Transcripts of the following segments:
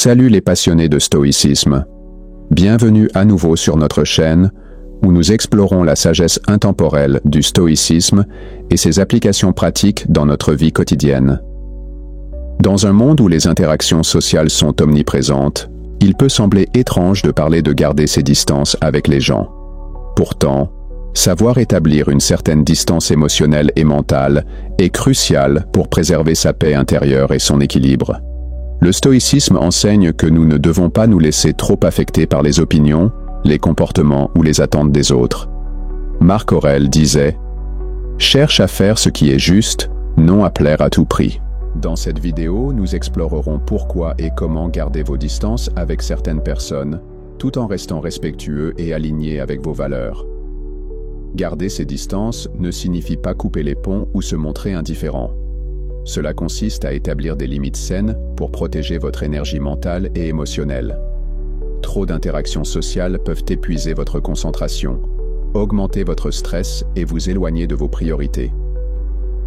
Salut les passionnés de stoïcisme. Bienvenue à nouveau sur notre chaîne où nous explorons la sagesse intemporelle du stoïcisme et ses applications pratiques dans notre vie quotidienne. Dans un monde où les interactions sociales sont omniprésentes, il peut sembler étrange de parler de garder ses distances avec les gens. Pourtant, savoir établir une certaine distance émotionnelle et mentale est crucial pour préserver sa paix intérieure et son équilibre. Le stoïcisme enseigne que nous ne devons pas nous laisser trop affecter par les opinions, les comportements ou les attentes des autres. Marc Aurèle disait « Cherche à faire ce qui est juste, non à plaire à tout prix ». Dans cette vidéo, nous explorerons pourquoi et comment garder vos distances avec certaines personnes, tout en restant respectueux et alignés avec vos valeurs. Garder ces distances ne signifie pas couper les ponts ou se montrer indifférent. Cela consiste à établir des limites saines pour protéger votre énergie mentale et émotionnelle. Trop d'interactions sociales peuvent épuiser votre concentration, augmenter votre stress et vous éloigner de vos priorités.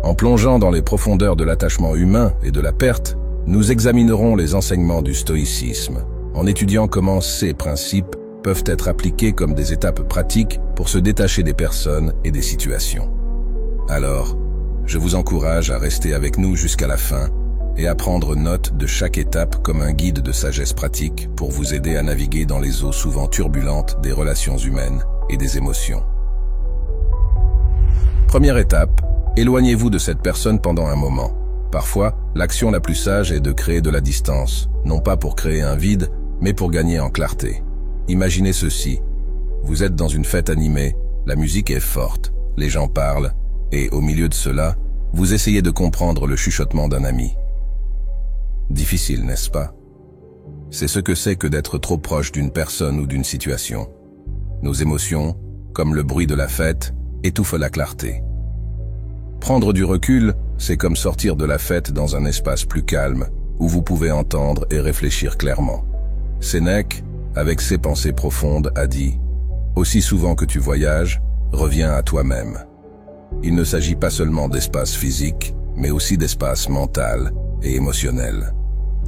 En plongeant dans les profondeurs de l'attachement humain et de la perte, nous examinerons les enseignements du stoïcisme, en étudiant comment ces principes peuvent être appliqués comme des étapes pratiques pour se détacher des personnes et des situations. Alors, je vous encourage à rester avec nous jusqu'à la fin et à prendre note de chaque étape comme un guide de sagesse pratique pour vous aider à naviguer dans les eaux souvent turbulentes des relations humaines et des émotions. Première étape, éloignez-vous de cette personne pendant un moment. Parfois, l'action la plus sage est de créer de la distance, non pas pour créer un vide, mais pour gagner en clarté. Imaginez ceci. Vous êtes dans une fête animée, la musique est forte, les gens parlent, et au milieu de cela, vous essayez de comprendre le chuchotement d'un ami. Difficile, n'est-ce pas? C'est ce que c'est que d'être trop proche d'une personne ou d'une situation. Nos émotions, comme le bruit de la fête, étouffent la clarté. Prendre du recul, c'est comme sortir de la fête dans un espace plus calme, où vous pouvez entendre et réfléchir clairement. Sénèque, avec ses pensées profondes, a dit « Aussi souvent que tu voyages, reviens à toi-même ». Il ne s'agit pas seulement d'espace physique, mais aussi d'espace mental et émotionnel.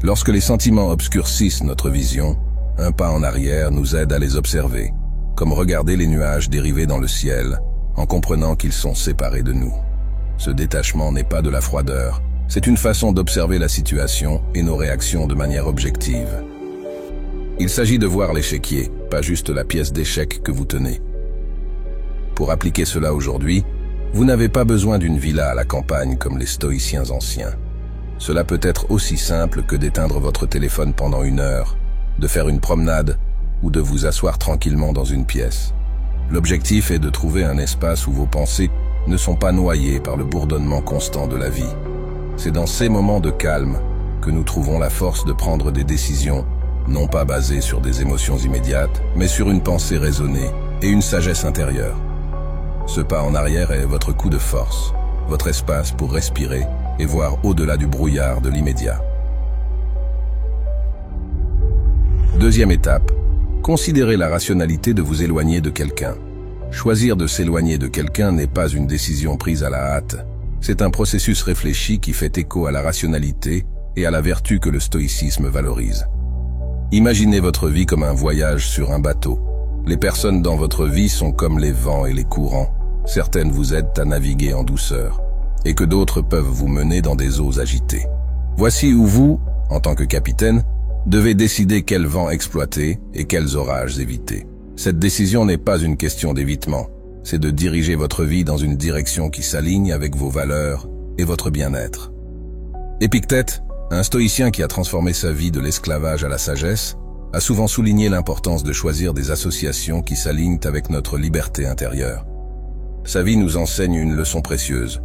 Lorsque les sentiments obscurcissent notre vision, un pas en arrière nous aide à les observer, comme regarder les nuages dériver dans le ciel, en comprenant qu'ils sont séparés de nous. Ce détachement n'est pas de la froideur, c'est une façon d'observer la situation et nos réactions de manière objective. Il s'agit de voir l'échiquier, pas juste la pièce d'échec que vous tenez. Pour appliquer cela aujourd'hui, vous n'avez pas besoin d'une villa à la campagne comme les stoïciens anciens. Cela peut être aussi simple que d'éteindre votre téléphone pendant 1 heure, de faire une promenade ou de vous asseoir tranquillement dans une pièce. L'objectif est de trouver un espace où vos pensées ne sont pas noyées par le bourdonnement constant de la vie. C'est dans ces moments de calme que nous trouvons la force de prendre des décisions, non pas basées sur des émotions immédiates, mais sur une pensée raisonnée et une sagesse intérieure. Ce pas en arrière est votre coup de force, votre espace pour respirer et voir au-delà du brouillard de l'immédiat. Deuxième étape, considérez la rationalité de vous éloigner de quelqu'un. Choisir de s'éloigner de quelqu'un n'est pas une décision prise à la hâte. C'est un processus réfléchi qui fait écho à la rationalité et à la vertu que le stoïcisme valorise. Imaginez votre vie comme un voyage sur un bateau. Les personnes dans votre vie sont comme les vents et les courants. Certaines vous aident à naviguer en douceur, et que d'autres peuvent vous mener dans des eaux agitées. Voici où vous, en tant que capitaine, devez décider quel vent exploiter et quels orages éviter. Cette décision n'est pas une question d'évitement, c'est de diriger votre vie dans une direction qui s'aligne avec vos valeurs et votre bien-être. Épictète, un stoïcien qui a transformé sa vie de l'esclavage à la sagesse, a souvent souligné l'importance de choisir des associations qui s'alignent avec notre liberté intérieure. Sa vie nous enseigne une leçon précieuse.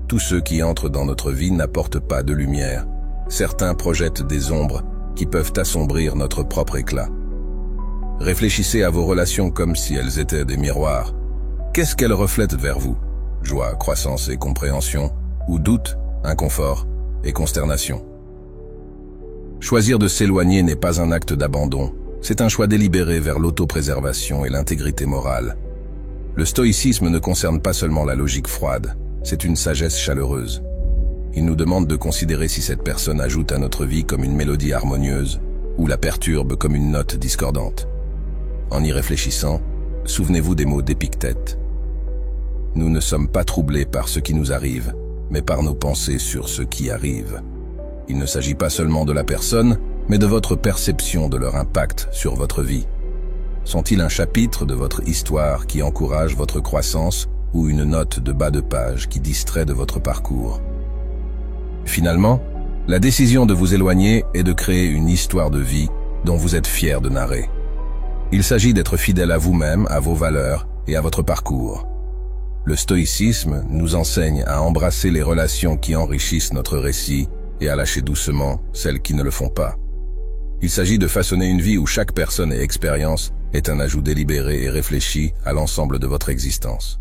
Tous ceux qui entrent dans notre vie n'apportent pas de lumière. Certains projettent des ombres qui peuvent assombrir notre propre éclat. Réfléchissez à vos relations comme si elles étaient des miroirs. Qu'est-ce qu'elles reflètent vers vous? Joie, croissance et compréhension, ou doute, inconfort et consternation? Choisir de s'éloigner n'est pas un acte d'abandon, c'est un choix délibéré vers l'autopréservation et l'intégrité morale. Le stoïcisme ne concerne pas seulement la logique froide, c'est une sagesse chaleureuse. Il nous demande de considérer si cette personne ajoute à notre vie comme une mélodie harmonieuse, ou la perturbe comme une note discordante. En y réfléchissant, souvenez-vous des mots d'Épictète. Nous ne sommes pas troublés par ce qui nous arrive, mais par nos pensées sur ce qui arrive. Il ne s'agit pas seulement de la personne, mais de votre perception de leur impact sur votre vie. Sont-ils un chapitre de votre histoire qui encourage votre croissance ou une note de bas de page qui distrait de votre parcours? Finalement, la décision de vous éloigner est de créer une histoire de vie dont vous êtes fier de narrer. Il s'agit d'être fidèle à vous-même, à vos valeurs et à votre parcours. Le stoïcisme nous enseigne à embrasser les relations qui enrichissent notre récit et à lâcher doucement celles qui ne le font pas. Il s'agit de façonner une vie où chaque personne et expérience est un ajout délibéré et réfléchi à l'ensemble de votre existence.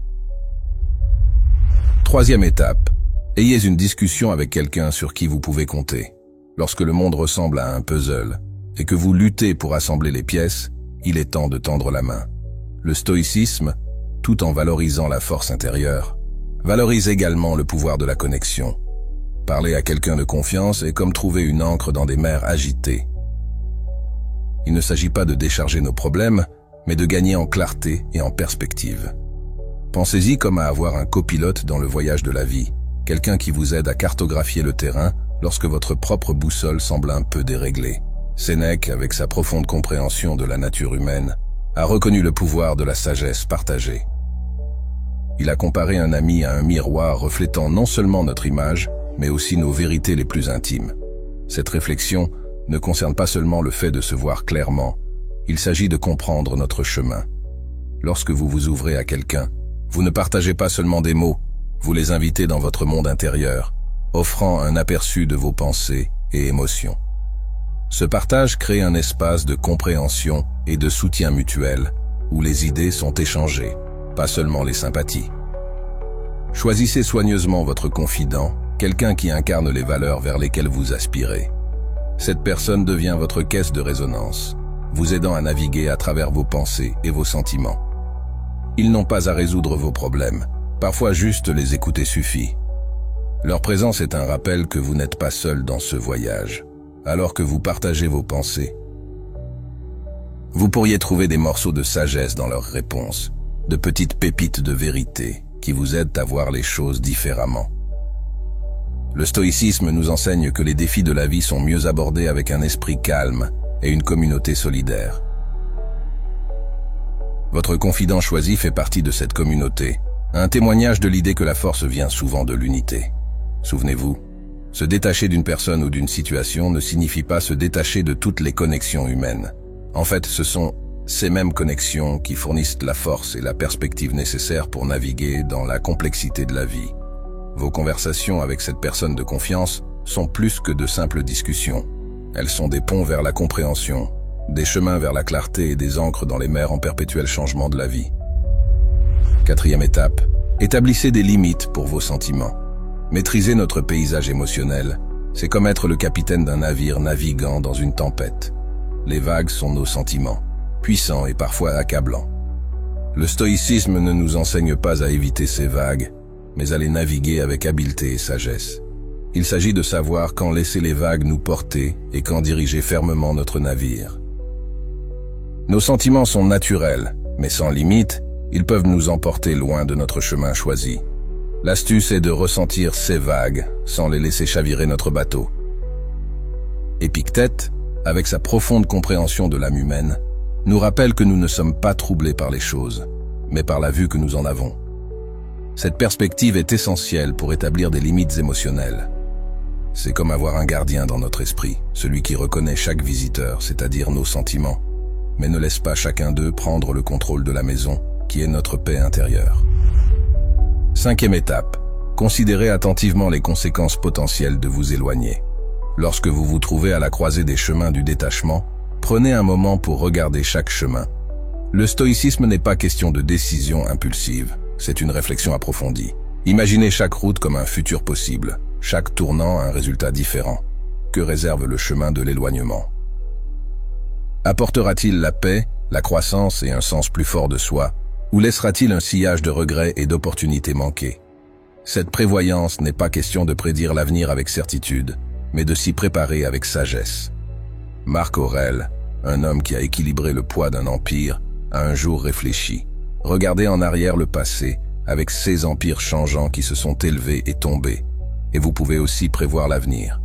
Troisième étape, ayez une discussion avec quelqu'un sur qui vous pouvez compter. Lorsque le monde ressemble à un puzzle et que vous luttez pour assembler les pièces, il est temps de tendre la main. Le stoïcisme, tout en valorisant la force intérieure, valorise également le pouvoir de la connexion. Parler à quelqu'un de confiance est comme trouver une ancre dans des mers agitées. Il ne s'agit pas de décharger nos problèmes, mais de gagner en clarté et en perspective. Pensez-y comme à avoir un copilote dans le voyage de la vie, quelqu'un qui vous aide à cartographier le terrain lorsque votre propre boussole semble un peu déréglée. Sénèque, avec sa profonde compréhension de la nature humaine, a reconnu le pouvoir de la sagesse partagée. Il a comparé un ami à un miroir reflétant non seulement notre image, mais aussi nos vérités les plus intimes. Cette réflexion ne concerne pas seulement le fait de se voir clairement, il s'agit de comprendre notre chemin. Lorsque vous vous ouvrez à quelqu'un, vous ne partagez pas seulement des mots, vous les invitez dans votre monde intérieur, offrant un aperçu de vos pensées et émotions. Ce partage crée un espace de compréhension et de soutien mutuel, où les idées sont échangées, pas seulement les sympathies. Choisissez soigneusement votre confident, quelqu'un qui incarne les valeurs vers lesquelles vous aspirez. Cette personne devient votre caisse de résonance, vous aidant à naviguer à travers vos pensées et vos sentiments. Ils n'ont pas à résoudre vos problèmes, parfois juste les écouter suffit. Leur présence est un rappel que vous n'êtes pas seul dans ce voyage, alors que vous partagez vos pensées. Vous pourriez trouver des morceaux de sagesse dans leurs réponses, de petites pépites de vérité qui vous aident à voir les choses différemment. Le stoïcisme nous enseigne que les défis de la vie sont mieux abordés avec un esprit calme et une communauté solidaire. Votre confident choisi fait partie de cette communauté, un témoignage de l'idée que la force vient souvent de l'unité. Souvenez-vous, se détacher d'une personne ou d'une situation ne signifie pas se détacher de toutes les connexions humaines. En fait, ce sont ces mêmes connexions qui fournissent la force et la perspective nécessaires pour naviguer dans la complexité de la vie. Vos conversations avec cette personne de confiance sont plus que de simples discussions. Elles sont des ponts vers la compréhension, des chemins vers la clarté et des ancres dans les mers en perpétuel changement de la vie. Quatrième étape, établissez des limites pour vos sentiments. Maîtriser notre paysage émotionnel, c'est comme être le capitaine d'un navire naviguant dans une tempête. Les vagues sont nos sentiments, puissants et parfois accablants. Le stoïcisme ne nous enseigne pas à éviter ces vagues, mais à les naviguer avec habileté et sagesse. Il s'agit de savoir quand laisser les vagues nous porter et quand diriger fermement notre navire. Nos sentiments sont naturels, mais sans limite, ils peuvent nous emporter loin de notre chemin choisi. L'astuce est de ressentir ces vagues sans les laisser chavirer notre bateau. Épictète, avec sa profonde compréhension de l'âme humaine, nous rappelle que nous ne sommes pas troublés par les choses, mais par la vue que nous en avons. Cette perspective est essentielle pour établir des limites émotionnelles. C'est comme avoir un gardien dans notre esprit, celui qui reconnaît chaque visiteur, c'est-à-dire nos sentiments, mais ne laisse pas chacun d'eux prendre le contrôle de la maison, qui est notre paix intérieure. Cinquième étape, considérez attentivement les conséquences potentielles de vous éloigner. Lorsque vous vous trouvez à la croisée des chemins du détachement, prenez un moment pour regarder chaque chemin. Le stoïcisme n'est pas question de décision impulsive, c'est une réflexion approfondie. Imaginez chaque route comme un futur possible, chaque tournant un résultat différent. Que réserve le chemin de l'éloignement? Apportera-t-il la paix, la croissance et un sens plus fort de soi, ou laissera-t-il un sillage de regrets et d'opportunités manquées? Cette prévoyance n'est pas question de prédire l'avenir avec certitude, mais de s'y préparer avec sagesse. Marc Aurèle, un homme qui a équilibré le poids d'un empire, a un jour réfléchi. Regardez en arrière le passé, avec ces empires changeants qui se sont élevés et tombés, et vous pouvez aussi prévoir l'avenir.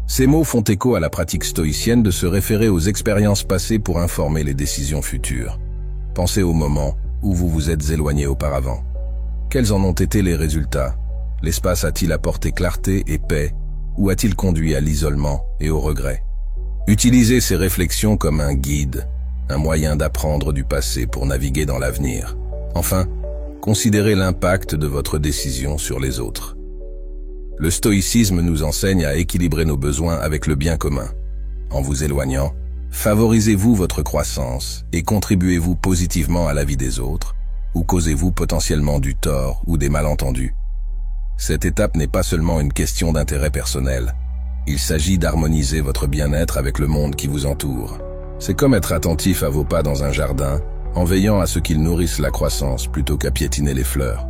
Ces mots font écho à la pratique stoïcienne de se référer aux expériences passées pour informer les décisions futures. Pensez au moment où vous vous êtes éloigné auparavant. Quels en ont été les résultats? L'espace a-t-il apporté clarté et paix, ou a-t-il conduit à l'isolement et au regret? Utilisez ces réflexions comme un guide, un moyen d'apprendre du passé pour naviguer dans l'avenir. Enfin, considérez l'impact de votre décision sur les autres. Le stoïcisme nous enseigne à équilibrer nos besoins avec le bien commun. En vous éloignant, favorisez-vous votre croissance et contribuez-vous positivement à la vie des autres, ou causez-vous potentiellement du tort ou des malentendus. Cette étape n'est pas seulement une question d'intérêt personnel. Il s'agit d'harmoniser votre bien-être avec le monde qui vous entoure. C'est comme être attentif à vos pas dans un jardin, en veillant à ce qu'ils nourrissent la croissance plutôt qu'à piétiner les fleurs.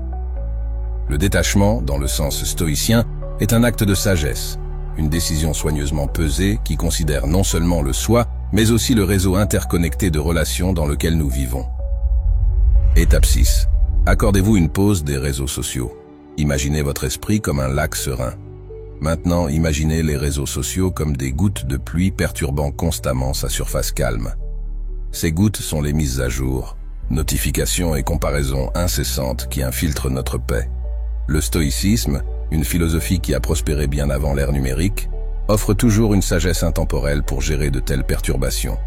Le détachement, dans le sens stoïcien, est un acte de sagesse, une décision soigneusement pesée qui considère non seulement le soi, mais aussi le réseau interconnecté de relations dans lequel nous vivons. Étape 6. Accordez-vous une pause des réseaux sociaux. Imaginez votre esprit comme un lac serein. Maintenant, imaginez les réseaux sociaux comme des gouttes de pluie perturbant constamment sa surface calme. Ces gouttes sont les mises à jour, notifications et comparaisons incessantes qui infiltrent notre paix. Le stoïcisme, une philosophie qui a prospéré bien avant l'ère numérique, offre toujours une sagesse intemporelle pour gérer de telles perturbations.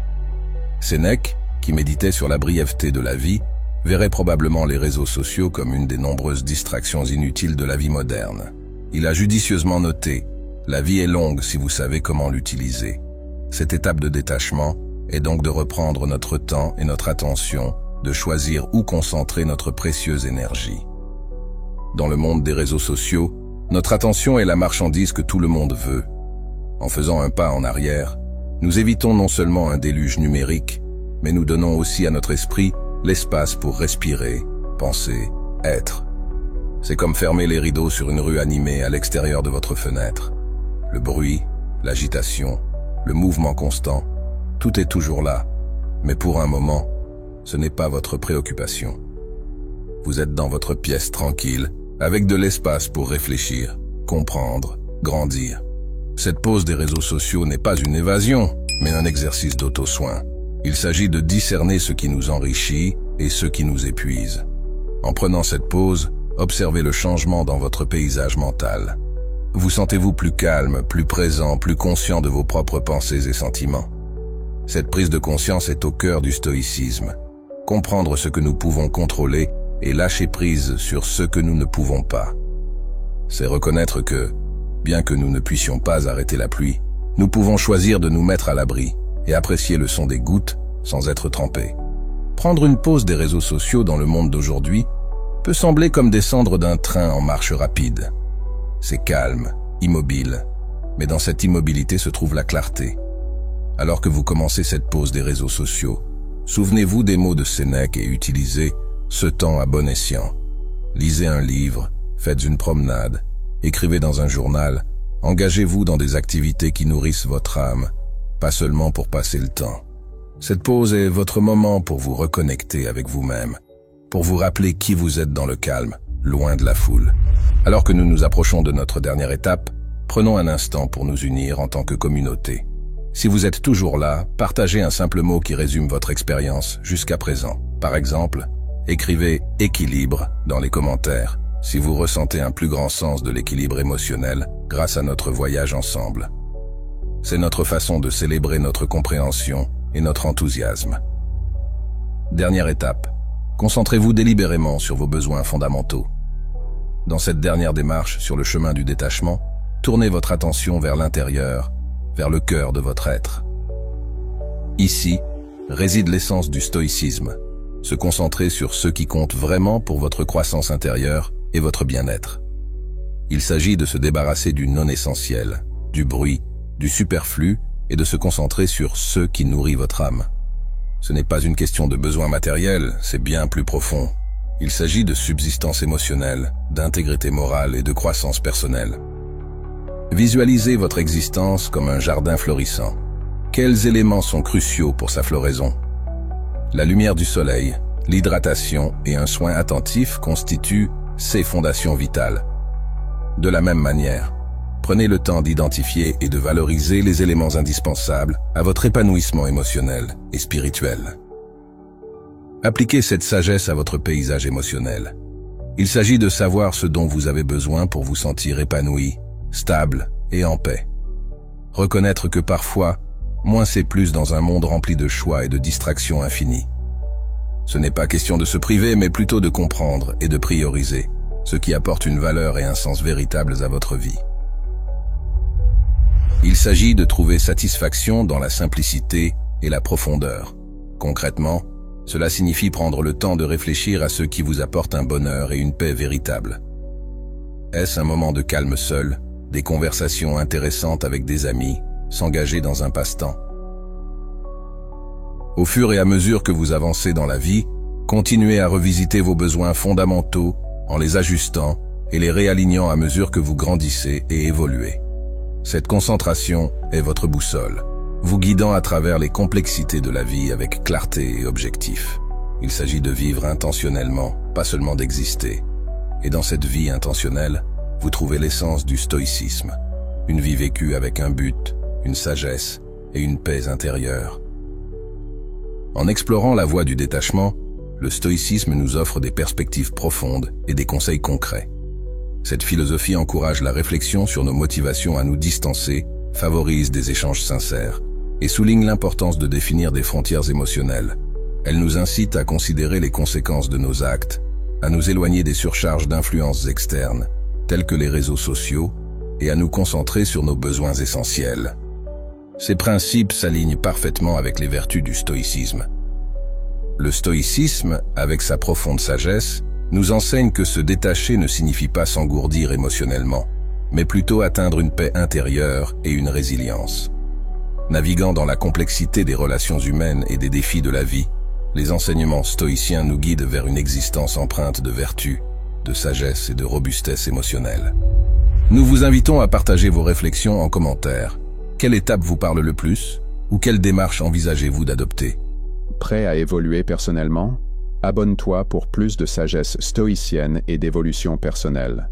Sénèque, qui méditait sur la brièveté de la vie, verrait probablement les réseaux sociaux comme une des nombreuses distractions inutiles de la vie moderne. Il a judicieusement noté « La vie est longue si vous savez comment l'utiliser ». Cette étape de détachement est donc de reprendre notre temps et notre attention, de choisir où concentrer notre précieuse énergie. Dans le monde des réseaux sociaux, notre attention est la marchandise que tout le monde veut. En faisant un pas en arrière, nous évitons non seulement un déluge numérique, mais nous donnons aussi à notre esprit l'espace pour respirer, penser, être. C'est comme fermer les rideaux sur une rue animée à l'extérieur de votre fenêtre. Le bruit, l'agitation, le mouvement constant, tout est toujours là, mais pour un moment, ce n'est pas votre préoccupation. Vous êtes dans votre pièce tranquille, avec de l'espace pour réfléchir, comprendre, grandir. Cette pause des réseaux sociaux n'est pas une évasion, mais un exercice d'auto-soin. Il s'agit de discerner ce qui nous enrichit et ce qui nous épuise. En prenant cette pause, observez le changement dans votre paysage mental. Vous sentez-vous plus calme, plus présent, plus conscient de vos propres pensées et sentiments. Cette prise de conscience est au cœur du stoïcisme. Comprendre ce que nous pouvons contrôler et lâcher prise sur ce que nous ne pouvons pas. C'est reconnaître que, bien que nous ne puissions pas arrêter la pluie, nous pouvons choisir de nous mettre à l'abri et apprécier le son des gouttes sans être trempés. Prendre une pause des réseaux sociaux dans le monde d'aujourd'hui peut sembler comme descendre d'un train en marche rapide. C'est calme, immobile, mais dans cette immobilité se trouve la clarté. Alors que vous commencez cette pause des réseaux sociaux, souvenez-vous des mots de Sénèque et utilisez ce temps à bon escient. Lisez un livre, faites une promenade, écrivez dans un journal, engagez-vous dans des activités qui nourrissent votre âme, pas seulement pour passer le temps. Cette pause est votre moment pour vous reconnecter avec vous-même, pour vous rappeler qui vous êtes dans le calme, loin de la foule. Alors que nous nous approchons de notre dernière étape, prenons un instant pour nous unir en tant que communauté. Si vous êtes toujours là, partagez un simple mot qui résume votre expérience jusqu'à présent. Par exemple, écrivez « équilibre » dans les commentaires, si vous ressentez un plus grand sens de l'équilibre émotionnel grâce à notre voyage ensemble. C'est notre façon de célébrer notre compréhension et notre enthousiasme. Dernière étape. Concentrez-vous délibérément sur vos besoins fondamentaux. Dans cette dernière démarche sur le chemin du détachement, tournez votre attention vers l'intérieur, vers le cœur de votre être. Ici réside l'essence du stoïcisme, se concentrer sur ce qui compte vraiment pour votre croissance intérieure et votre bien-être. Il s'agit de se débarrasser du non-essentiel, du bruit, du superflu et de se concentrer sur ce qui nourrit votre âme. Ce n'est pas une question de besoin matériel, c'est bien plus profond. Il s'agit de subsistance émotionnelle, d'intégrité morale et de croissance personnelle. Visualisez votre existence comme un jardin florissant. Quels éléments sont cruciaux pour sa floraison? La lumière du soleil, l'hydratation et un soin attentif constituent ses fondations vitales. De la même manière, prenez le temps d'identifier et de valoriser les éléments indispensables à votre épanouissement émotionnel et spirituel. Appliquez cette sagesse à votre paysage émotionnel. Il s'agit de savoir ce dont vous avez besoin pour vous sentir épanoui, stable et en paix. Reconnaître que parfois, moins c'est plus dans un monde rempli de choix et de distractions infinies. Ce n'est pas question de se priver, mais plutôt de comprendre et de prioriser ce qui apporte une valeur et un sens véritables à votre vie. Il s'agit de trouver satisfaction dans la simplicité et la profondeur. Concrètement, cela signifie prendre le temps de réfléchir à ce qui vous apporte un bonheur et une paix véritable. Est-ce un moment de calme seul, des conversations intéressantes avec des amis, s'engager dans un passe-temps? Au fur et à mesure que vous avancez dans la vie, continuez à revisiter vos besoins fondamentaux en les ajustant et les réalignant à mesure que vous grandissez et évoluez. Cette concentration est votre boussole, vous guidant à travers les complexités de la vie avec clarté et objectif. Il s'agit de vivre intentionnellement, pas seulement d'exister. Et dans cette vie intentionnelle, vous trouvez l'essence du stoïcisme. Une vie vécue avec un but, une sagesse et une paix intérieure. En explorant la voie du détachement, le stoïcisme nous offre des perspectives profondes et des conseils concrets. Cette philosophie encourage la réflexion sur nos motivations à nous distancer, favorise des échanges sincères et souligne l'importance de définir des frontières émotionnelles. Elle nous incite à considérer les conséquences de nos actes, à nous éloigner des surcharges d'influences externes, telles que les réseaux sociaux, et à nous concentrer sur nos besoins essentiels. Ces principes s'alignent parfaitement avec les vertus du stoïcisme. Le stoïcisme, avec sa profonde sagesse, nous enseigne que se détacher ne signifie pas s'engourdir émotionnellement, mais plutôt atteindre une paix intérieure et une résilience. Naviguant dans la complexité des relations humaines et des défis de la vie, les enseignements stoïciens nous guident vers une existence empreinte de vertu, de sagesse et de robustesse émotionnelle. Nous vous invitons à partager vos réflexions en commentaire. Quelle étape vous parle le plus? Ou quelle démarche envisagez-vous d'adopter? Prêt à évoluer personnellement? Abonne-toi pour plus de sagesse stoïcienne et d'évolution personnelle.